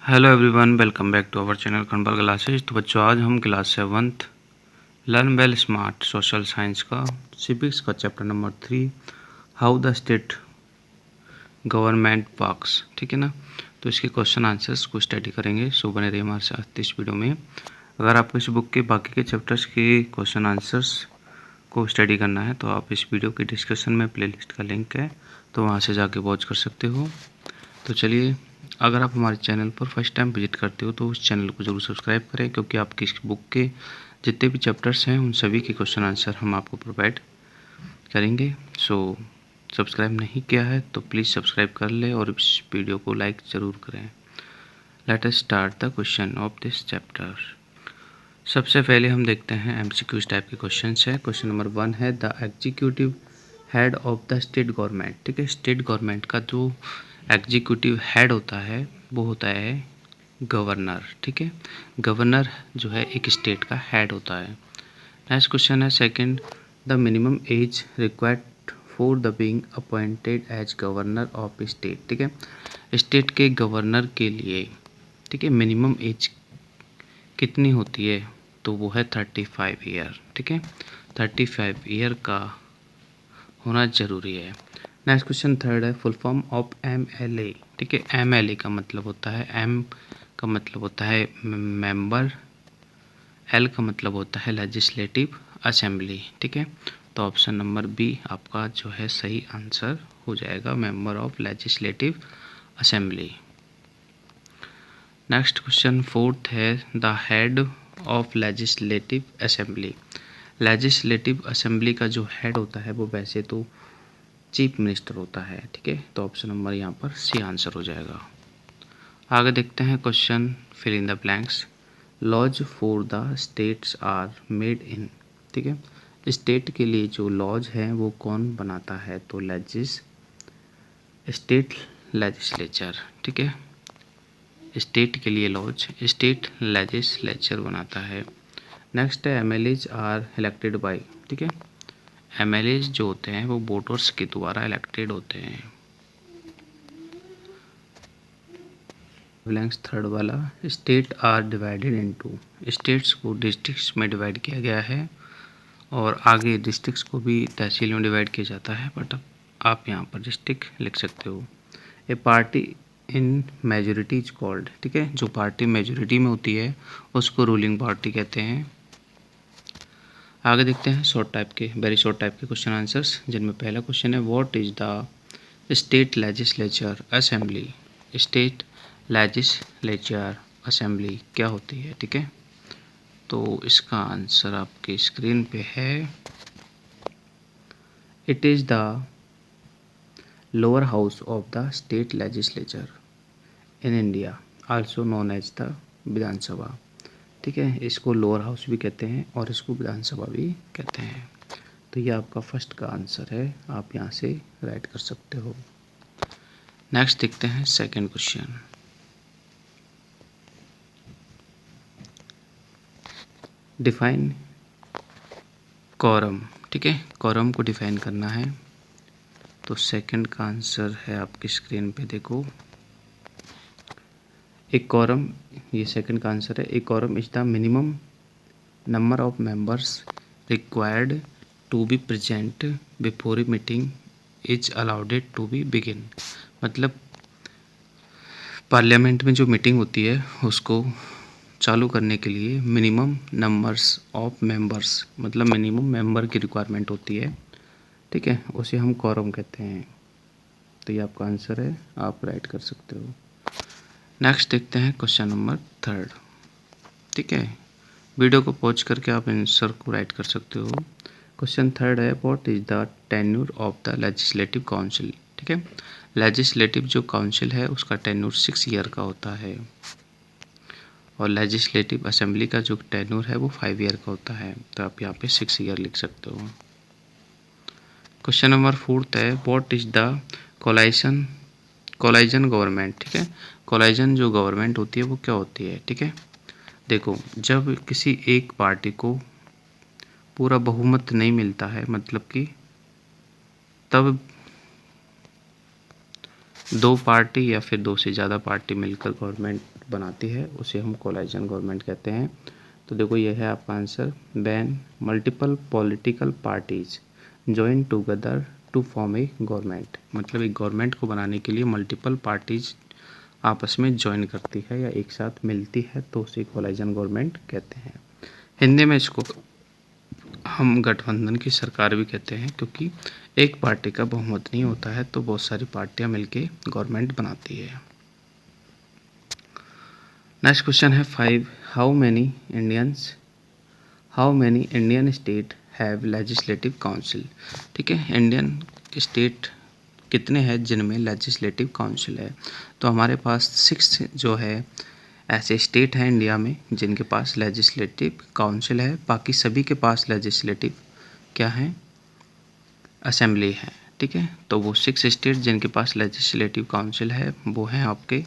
Hello everyone, welcome back to our channel Khanpal classes. तो बच्चों, आज हम class 7th learn well smart social science का सिविक्स का chapter number 3 how the state government works, ठीक है ना। तो इसके क्वेश्चन आंसर्स को स्टडी करेंगे। सो बने रहिए हमारे साथ इस वीडियो में। अगर आपको इस बुक के बाकी के चैप्टर्स के क्वेश्चन आंसर्स को स्टडी करना है तो आप इस वीडियो के डिस्क्रिप्शन में प्लेलिस्ट का लिंक है, तो वहाँ से जाके वॉच कर सकते हो। तो चलिए, अगर आप हमारे चैनल पर फर्स्ट टाइम विजिट करते हो तो उस चैनल को ज़रूर सब्सक्राइब करें, क्योंकि आपकी इस बुक के जितने भी चैप्टर्स हैं उन सभी के क्वेश्चन आंसर हम आपको प्रोवाइड करेंगे। सो सब्सक्राइब नहीं किया है तो प्लीज़ सब्सक्राइब कर ले और इस वीडियो को लाइक ज़रूर करें। Let us start the question of this chapter. सबसे पहले हम देखते हैं एमसीक्यूज टाइप के क्वेश्चन है। क्वेश्चन नंबर 1 है the executive head of the state government. ठीक है, स्टेट गवर्नमेंट का जो एग्जीक्यूटिव हेड होता है वो होता है गवर्नर। ठीक है, गवर्नर जो है एक स्टेट का हेड होता है। नेक्स्ट क्वेश्चन है second, the minimum age required for the being appointed as governor of state. ठीक है, स्टेट के गवर्नर के लिए, ठीक है, मिनिमम एज कितनी होती है तो वो है 35 ईयर। ठीक है, 35 ईयर का होना ज़रूरी है। नेक्स्ट क्वेश्चन थर्ड है फुल फॉर्म ऑफ MLA। ठीक है, MLA का मतलब होता है, M का मतलब होता है मेंबर, L का मतलब होता है लेजिस्लेटिव असेंबली। ठीक है, तो ऑप्शन नंबर बी आपका जो है सही आंसर हो जाएगा, member of legislative assembly. Next question fourth है the head of legislative assembly. Legislative assembly का जो हेड होता है वो वैसे तो चीफ मिनिस्टर होता है। ठीक है, तो ऑप्शन नंबर यहाँ पर सी आंसर हो जाएगा। आगे देखते हैं question fill in the blanks. Laws for the states are made in. ठीक है, स्टेट के लिए जो लॉज हैं वो कौन बनाता है तो स्टेट लेजिस्लेचर। ठीक है, स्टेट के लिए लॉज स्टेट लेजिस्लेचर बनाता है। नेक्स्ट है MLAs आर इलेक्टेड बाय। ठीक है, MLAs जो होते हैं वो वोटर्स के द्वारा इलेक्टेड होते हैं। ब्लैंक्स थर्ड वाला, state are divided into. States को डिस्ट्रिक्ट्स में डिवाइड किया गया है और आगे डिस्ट्रिक्ट्स को भी तहसील में डिवाइड किया जाता है, बट अब आप यहाँ पर डिस्ट्रिक्ट लिख सकते हो। A party in majority is called. ठीक है, जो पार्टी मेजोरिटी में होती है उसको रूलिंग पार्टी कहते हैं। आगे देखते हैं शॉर्ट टाइप के, वेरी शॉर्ट टाइप के क्वेश्चन आंसर्स, जिनमें पहला क्वेश्चन है what is the state legislature assembly. State legislature assembly क्या होती है। ठीक है, तो इसका आंसर आपके स्क्रीन पे है। It is the lower house of the state legislature in India, also known as the Vidhan Sabha. ठीक है, इसको लोअर हाउस भी कहते हैं और इसको विधानसभा भी कहते हैं। तो ये आपका फर्स्ट का आंसर है, आप यहाँ से राइट कर सकते हो। नेक्स्ट देखते हैं सेकंड क्वेश्चन। Define quorum. ठीक है, कॉरम को डिफाइन करना है, तो सेकंड का आंसर है आपकी स्क्रीन पे देखो। एक कॉरम, ये सेकंड का आंसर है। एक quorum is the minimum number of members required to be present before a meeting is allowed to be begin. मतलब पार्लियामेंट में जो मीटिंग होती है उसको चालू करने के लिए मिनिमम नंबर्स ऑफ मेंबर्स, मतलब मिनिमम मेंबर की रिक्वायरमेंट होती है। ठीक है, उसे हम कॉरम कहते हैं। तो ये आपका आंसर है, आप राइट कर सकते हो। नेक्स्ट देखते हैं क्वेश्चन नंबर थर्ड। ठीक है, वीडियो को पॉज करके आप आंसर को राइट कर सकते हो। क्वेश्चन थर्ड है what is the tenure of the legislative council. ठीक है, लेजिस्लेटिव जो काउंसिल है उसका टेन्यूर 6 ईयर का होता है और लेजिस्लेटिव असेंबली का जो टेन्यूर है वो 5 ईयर का होता है, तो आप यहाँ पे 6 ईयर लिख सकते हो। क्वेश्चन नंबर फोर्थ है what is the collision government. ठीक है, कोलाइजन जो गवर्नमेंट होती है वो क्या होती है। ठीक है, देखो, जब किसी एक पार्टी को पूरा बहुमत नहीं मिलता है, मतलब कि तब दो पार्टी या फिर दो से ज़्यादा पार्टी मिलकर गवर्नमेंट बनाती है उसे हम कोलिशन गवर्नमेंट कहते हैं। तो देखो ये है आपका answer, when multiple political parties join together to form a government. मतलब एक गवर्नमेंट को बनाने के लिए मल्टीपल पार्टीज आपस में ज्वाइन करती है या एक साथ मिलती है तो उसे कोलिशन गवर्नमेंट कहते हैं। हिंदी में इसको हम गठबंधन की सरकार भी कहते हैं, क्योंकि एक पार्टी का बहुमत नहीं होता है तो बहुत सारी पार्टियां मिलके गवर्नमेंट बनाती है। नेक्स्ट क्वेश्चन है 5, how many Indian state have legislative council. ठीक है, इंडियन स्टेट कितने हैं जिनमें लेजिस्लेटिव काउंसिल है। तो हमारे पास 6 जो है ऐसे स्टेट हैं इंडिया में जिनके पास लेजिस्लेटिव काउंसिल है। बाकी सभी के पास लेजिस्लेटिव क्या है, असेंबली है। ठीक है, तो वो 6 स्टेट जिनके पास लेजिस्लेटिव काउंसिल है वो हैं आपके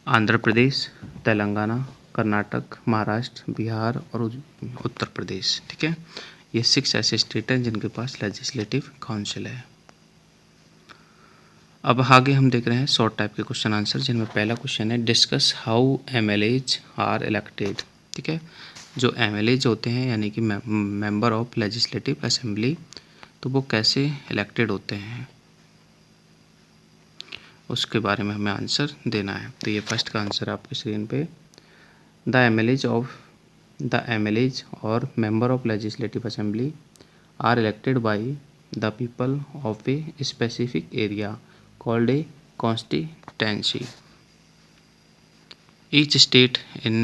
आंध्र प्रदेश, तेलंगाना, कर्नाटक, महाराष्ट्र, बिहार और उत्तर प्रदेश। ठीक है, ये 6 ऐसे स्टेट हैं जिनके पास लेजिस्लेटिव काउंसिल है। अब आगे हम देख रहे हैं शॉर्ट टाइप के क्वेश्चन आंसर, जिनमें पहला क्वेश्चन है discuss how MLAs are elected. ठीक है, जो MLAs होते हैं यानी कि मेंबर ऑफ लेजिस्लेटिव असेंबली, तो वो कैसे इलेक्टेड होते हैं उसके बारे में हमें आंसर देना है। तो ये फर्स्ट का आंसर आपकी स्क्रीन पे, द MLAs और member of legislative assembly are elected by the people of a specific area called a constituency. Each state in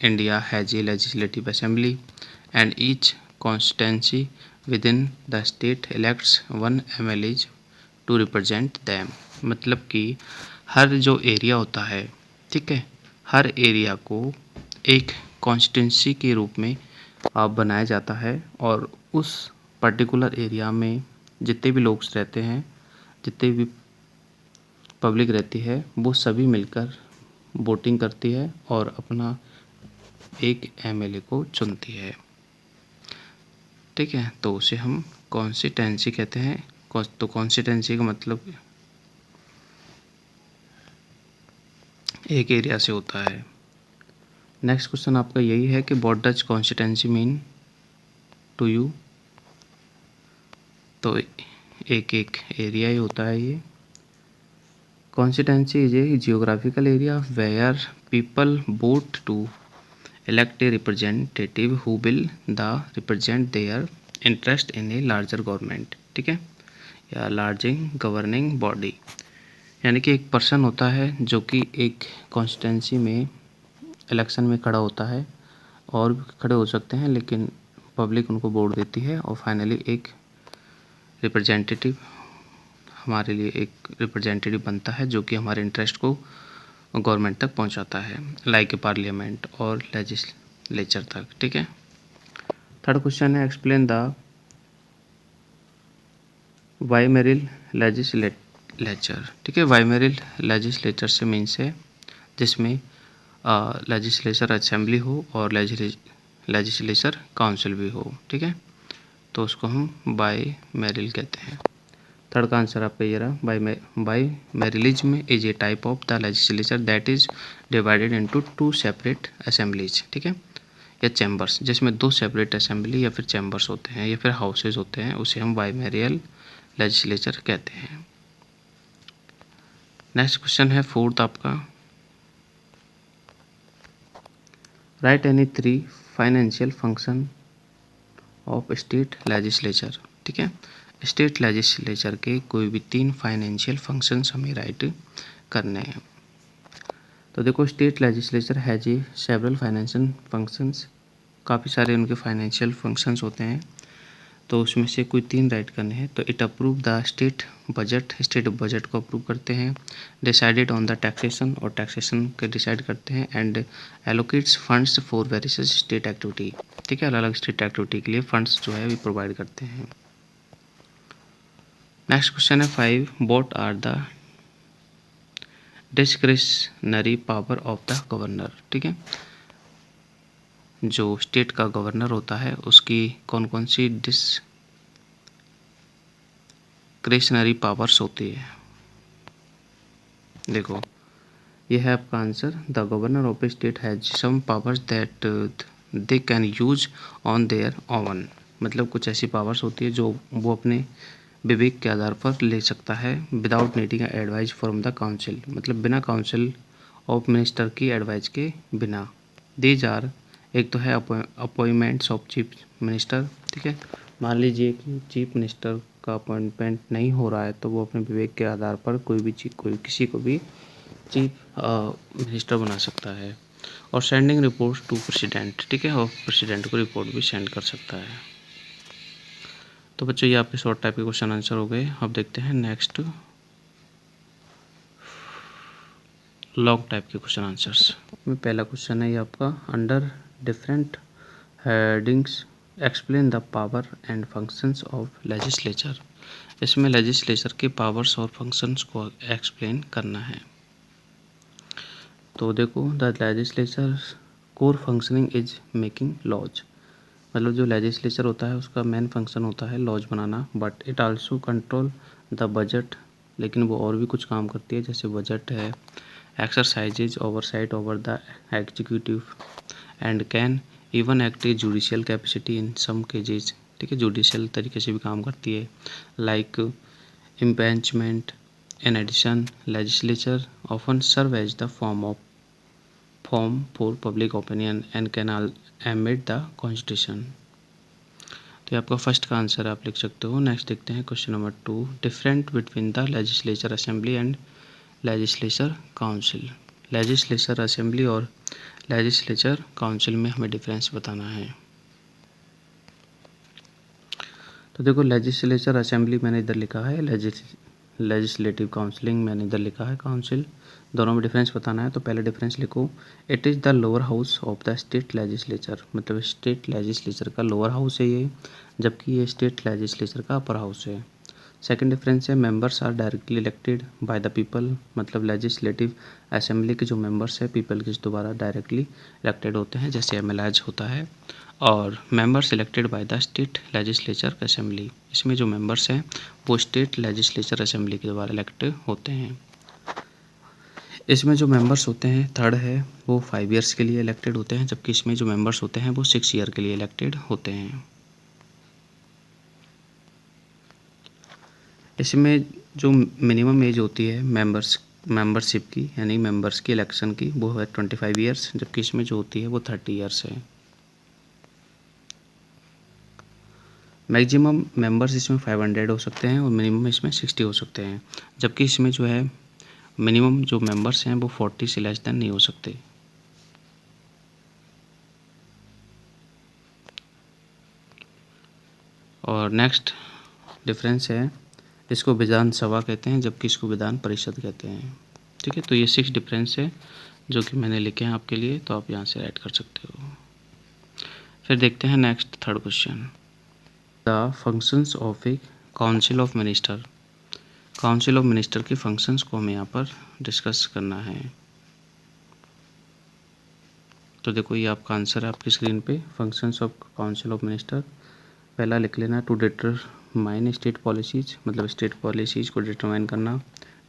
India has a legislative assembly and each constituency within the state elects one MLA to represent them. मतलब कि हर जो area होता है, ठीक है, हर area को एक constituency के रूप में बनाया जाता है और उस पर्टिकुलर एरिया में जितने भी लोग रहते हैं, जितने भी पब्लिक रहती है, वो सभी मिलकर वोटिंग करती है और अपना एक MLA को चुनती है। ठीक है, तो उसे हम कॉन्स्टिट्यूंसी कहते हैं। तो कॉन्स्टिट्यूंसी का मतलब एक एरिया से होता है। नेक्स्ट क्वेश्चन आपका यही है कि what does constituency mean to you. तो एक एरिया ही होता है ये। Constituency is a geographical area where people vote to elect a representative who will represent their interest in a larger government. ठीक है, या larger governing body। यानी कि एक पर्सन होता है जो कि एक कॉन्स्टिट्यूंसी में इलेक्शन में खड़ा होता है, और भी खड़े हो सकते हैं लेकिन पब्लिक उनको वोट देती है और फाइनली एक रिप्रेजेंटेटिव हमारे लिए एक रिप्रेजेंटेटिव बनता है जो कि हमारे इंटरेस्ट को गवर्नमेंट तक पहुंचाता है, लाइक पार्लियामेंट और लेजिस्लेचर तक। ठीक है, थर्ड क्वेश्चन है एक्सप्लेन द बाइमेरियल लेजिस्लेचर। ठीक है, बाइमेरियल लेजिस्लेचर से मीन्स है जिसमें लेजिस्लेचर असेंबली हो और लेजिस्लेचर काउंसिल भी हो। ठीक है, तो उसको हम बाइमेरियल कहते हैं। थर्ड का आंसर आपका ये रहा, bicameralism is a type of the legislature that is divided into 2 separate assemblies. ठीक है, या चैम्बर्स, जिसमें 2 सेपरेट असेंबली या फिर चैम्बर्स होते हैं या फिर हाउसेज होते हैं, उसे हम बाइमेरियल लेजिस्लेचर कहते हैं। नेक्स्ट क्वेश्चन है फोर्थ आपका, right any 3 financial function of state legislature. ठीक है, स्टेट लेजिस्लेचर के कोई भी 3 फाइनेंशियल फंक्शंस हमें राइट करने हैं। तो देखो, state legislature has a several financial functions, काफ़ी सारे उनके फाइनेंशियल फंक्शंस होते हैं, तो उसमें से कोई 3 राइट करने हैं। तो it approve the state budget को अप्रूव करते हैं, डिसाइडेड ऑन द टैक्सेशन और टैक्सेशन के डिसाइड करते हैं, and allocates funds for various state activity. ठीक है, अलग अलग स्टेट एक्टिविटी के लिए फंड्स जो है वो प्रोवाइड करते हैं। नेक्स्ट क्वेश्चन है 5, what are the discretionary power of the governor. ठीक है, जो स्टेट का गवर्नर होता है उसकी कौन कौन सी डिस्क्रिशनरी पावर्स होती है। देखो, ये है आपका answer. The governor of a state has some powers that they can use on their own. मतलब कुछ ऐसी पावर्स होती है जो वो अपने विवेक के आधार पर ले सकता है without needing advice from the council. मतलब बिना काउंसिल ऑफ मिनिस्टर की एडवाइस के बिना। दीज आर, एक तो है अपॉइंटमेंट्स ऑफ चीफ मिनिस्टर। ठीक है, मान लीजिए कि चीफ मिनिस्टर का अपॉइंटमेंट नहीं हो रहा है तो वो अपने विवेक के आधार पर कोई किसी को भी चीफ मिनिस्टर बना सकता है। और सेंडिंग रिपोर्ट टू प्रेसिडेंट। ठीक है, और प्रेसिडेंट को रिपोर्ट भी सेंड कर सकता है। तो बच्चों ये आपके शॉर्ट टाइप के क्वेश्चन आंसर हो गए। अब देखते हैं नेक्स्ट लॉन्ग टाइप के क्वेश्चन आंसर्स में पहला क्वेश्चन है ये आपका, under different headings explain the power and functions of legislature. इसमें लेजिस्लेचर के पावर्स और फंक्शंस को एक्सप्लेन करना है। तो देखो, the legislature core functioning is making laws. मतलब जो लेजिस्लेचर होता है उसका मेन फंक्शन होता है लॉज बनाना, but it also control the budget. लेकिन वो और भी कुछ काम करती है, जैसे बजट है, exercises oversight over the executive and can even act a judicial capacity in some cases. ठीक है, जुडिशियल तरीके से भी काम करती है, like impeachment. In addition legislature often serve as the form for public opinion and can amend the constitution. तो ये आपका फर्स्ट का आंसर आप लिख सकते हो। नेक्स्ट देखते हैं question number 2, different between the legislature assembly and legislature council. Legislature assembly और लेजिस्लेचर काउंसिल में हमें डिफरेंस बताना है। तो देखो, लेजिस्लेचर असेंबली मैंने इधर लिखा है, लेजिस्लेटिव काउंसलिंग मैंने इधर लिखा है काउंसिल। दोनों में डिफरेंस बताना है। तो पहले डिफरेंस लिखो, it is the lower house of the state legislature. मतलब स्टेट लेजिस्लेचर का लोअर हाउस है ये, जबकि ये स्टेट लेजिस्लेचर का अपर हाउस है। सेकंड डिफरेंस है, members are directly elected by the people. मतलब लेजिस्लेटिव असेंबली के जो मेंबर्स हैं पीपल के द्वारा डायरेक्टली इलेक्टेड होते हैं, जैसे एमएलएज होता है। और members elected by the state legislature assembly, इसमें जो मेंबर्स हैं वो स्टेट लेजिस्लेचर असेंबली के द्वारा इलेक्ट होते हैं। इसमें जो मेंबर्स होते हैं, थर्ड है, वो 5 ईयर्स के लिए इलेक्टेड होते हैं, जबकि इसमें जो मेंबर्स होते हैं वो 6 ईयर के लिए इलेक्टेड होते हैं। इसमें जो मिनिमम एज होती है मेंबरशिप की, यानी मेंबर्स की इलेक्शन की, वो है 25 ईयर्स, जबकि इसमें जो होती है वो 30 ईयर्स है। मैक्सिमम मेंबर्स इसमें 500 हो सकते हैं और मिनिमम इसमें 60 हो सकते हैं, जबकि इसमें जो है मिनिमम जो मेंबर्स हैं वो 40 से लेस देन नहीं हो सकते। और नेक्स्ट डिफरेंस है, इसको विधानसभा कहते हैं जबकि इसको विधान परिषद कहते हैं। ठीक है, तो ये 6 डिफरेंस है जो कि मैंने लिखे हैं आपके लिए, तो आप यहाँ से ऐड कर सकते हो। फिर देखते हैं next third question, the functions of A council of minister. Council of minister के फंक्शंस को हमें यहाँ पर डिस्कस करना है। तो देखो, ये आपका आंसर है आपकी स्क्रीन पे, functions of council of minister. पहला लिख लेना, टू डिटरमाइन स्टेट पॉलिसीज, मतलब स्टेट पॉलिसीज को डिटरमाइन करना।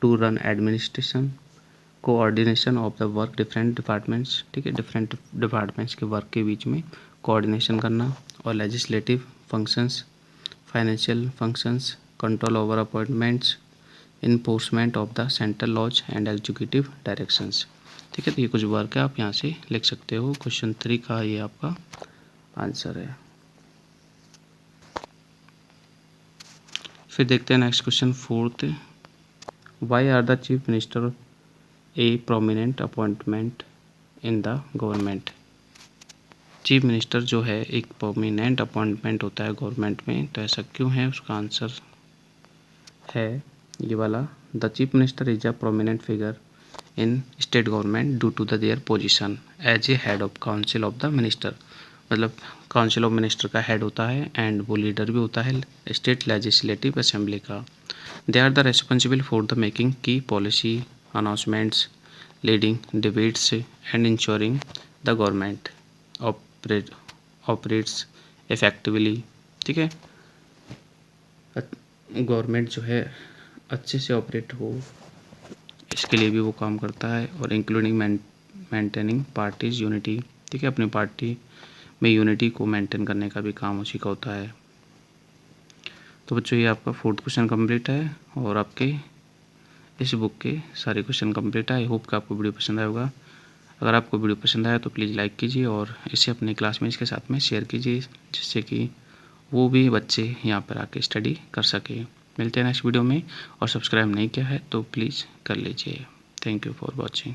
To run administration, coordination of the work different departments. ठीक है, डिफरेंट डिपार्टमेंट्स के वर्क के बीच में कोऑर्डिनेशन करना। और legislative functions, financial functions, control over appointments, enforcement of the central laws and executive directions. ठीक है, तो ये कुछ वर्क है, आप यहाँ से लिख सकते हो। क्वेश्चन 3 का ये आपका आंसर है। फिर देखते हैं next question 4th, why are the chief minister a prominent appointment in the government. Chief minister जो है एक प्रोमिनेंट अपॉइंटमेंट होता है गवर्नमेंट में, तो ऐसा क्यों है, उसका आंसर है ये वाला, the chief minister is a prominent figure in state government due to the their position as a head of council of the minister. मतलब काउंसिल ऑफ मिनिस्टर का हेड होता है एंड वो लीडर भी होता है स्टेट लेजिस्लेटिव असेंबली का। They are the responsible for the making key policy announcements, leading debates and ensuring the government operates effectively. ठीक है, गवर्नमेंट जो है अच्छे से ऑपरेट हो, इसके लिए भी वो काम करता है। और इंक्लूडिंग मेंटेनिंग पार्टीज यूनिटी, ठीक है, अपनी पार्टी में यूनिटी को मेंटेन करने का भी काम उसी का होता है। तो बच्चों ये आपका 4th क्वेश्चन कंप्लीट है और आपके इस बुक के सारे क्वेश्चन कंप्लीट है। आई होप कि आपको वीडियो पसंद आया होगा। अगर आपको वीडियो पसंद आया तो प्लीज़ लाइक कीजिए और इसे अपने क्लासमेट्स के साथ में शेयर कीजिए, जिससे कि वो भी बच्चे यहाँ पर आके स्टडी कर सके। मिलते हैं नेक्स्ट वीडियो में, और सब्सक्राइब नहीं किया है तो प्लीज़ कर लीजिए। Thank you for watching.